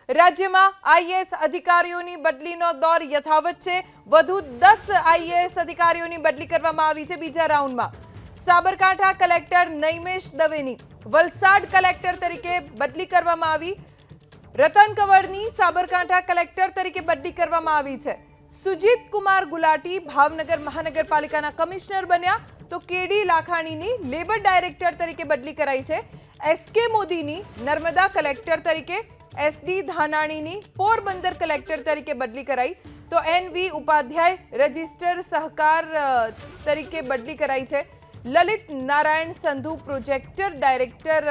રાજ્યમાં આઈએએસ અધિકારીઓની બદલીનો દોર યથાવત છે। વધુ 10 આઈએએસ અધિકારીઓની બદલી કરવામાં આવી છે। બીજા રાઉન્ડમાં સાબરકાંઠા કલેક્ટર નૈમેશ દવેની વલસાડ કલેક્ટર તરીકે બદલી કરવામાં આવી। રતન કંવરની સાબરકાંઠા કલેક્ટર તરીકે બદલી કરવામાં આવી છે। સુજીત કુમાર ગુલાટી ભાવનગર મહાનગરપાલિકાના કમિશનર બન્યા, તો કેડી લાખાણીની લેબર ડાયરેક્ટર તરીકે બદલી કરાઈ છે। એસકે મોદીની નર્મદા કલેક્ટર તરીકે, એસડી ધાનાણીની પોરબંદર કલેક્ટર તરીકે બદલી કરાઈ, તો એનવી ઉપાધ્યાય રજિસ્ટર સહકાર તરીકે બદલી કરાઈ છે। લલિત નારાયણ સંધુ પ્રોજેક્ટર ડાયરેક્ટર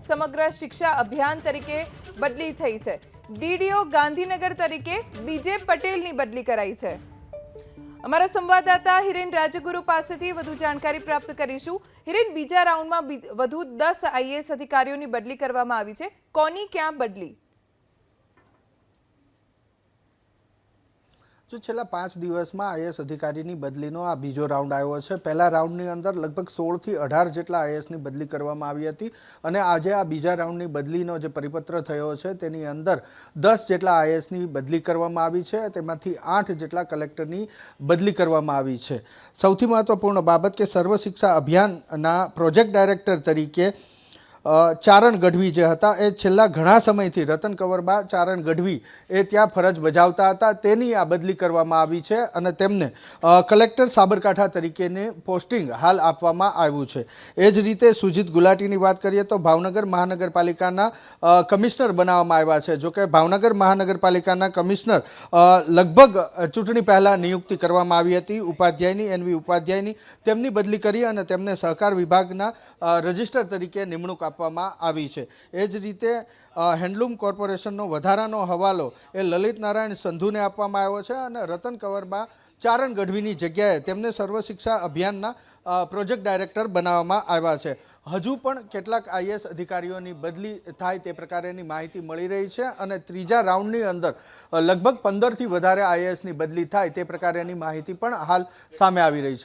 સમગ્ર શિક્ષા અભિયાન તરીકે બદલી થઈ છે। ડીડીઓ ગાંધીનગર તરીકે બીજે પટેલની બદલી કરાઈ છે। અમારા સંવાદદાતા હિરેન રાજગુરુ પાસેથી વધુ જાણકારી પ્રાપ્ત કરીશું। હિરેન, બીજા રાઉન્ડમાં વધુ 10 આઈએએસ અધિકારીઓની બદલી કરવામાં આવી છે, કોની ક્યાં બદલી? जो छेल्ला 5 દિવસમાં આઈએએસ અધિકારીની બદલીનો આ બીજો રાઉન્ડ આવ્યો છે। પહેલા રાઉન્ડની અંદર લગભગ 16 થી 18 જેટલા આઈએએસની બદલી કરવામાં આવી હતી અને આજે આ બીજા રાઉન્ડની બદલીનો જે પરિપત્ર થયો છે તેની અંદર 10 જેટલા આઈએએસની બદલી કરવામાં આવી છે, તેમાંથી 8 જેટલા કલેક્ટરની બદલી કરવામાં આવી છે। સૌથી મહત્વપૂર્ણ બાબત કે સર્વ શિક્ષા અભિયાનના પ્રોજેક્ટ ડાયરેક્ટર તરીકે ચારણ ગઢવી જે હતા એ છેલ્લા ઘણા સમયથી રતન કંવરબા ચારણ ગઢવી એ ત્યાં ફરજ બજાવતા હતા, તેની આ બદલી કરવામાં આવી છે અને તેમને કલેક્ટર સાબરકાંઠા તરીકેની પોસ્ટિંગ હાલ આપવામાં આવ્યું છે। એ જ રીતે સુજીત ગુલાટીની વાત કરીએ તો ભાવનગર મહાનગરપાલિકાના કમિશનર બનાવવામાં આવ્યા છે। જોકે ભાવનગર મહાનગરપાલિકાના કમિશનર લગભગ ચૂંટણી પહેલાં નિયુક્તિ કરવામાં આવી હતી ઉપાધ્યાયની, એનવી ઉપાધ્યાયની, તેમની બદલી કરી અને તેમને સહકાર વિભાગના રજિસ્ટર તરીકે નિમણૂક આપવામાં આવી છે। એ જ રીતે હેન્ડલૂમ કોર્પોરેશનનો વધારાનો હવાલો એ લલિત નારાયણ સંધુને આપવામાં આવ્યો છે અને રતન કંવરબા ચારણ ગઢવીની જગ્યાએ તેમને સર્વ શિક્ષા અભિયાનના પ્રોજેક્ટ ડાયરેક્ટર બનાવવામાં આવ્યા છે। હજુ પણ કેટલાક આઈએએસ અધિકારીઓની બદલી થાય તે પ્રકારની માહિતી મળી રહી છે અને ત્રીજા રાઉન્ડની અંદર લગભગ 15થી વધારે આઈએએસની બદલી થાય તે પ્રકારની માહિતી પણ હાલ સામે આવી રહી છે।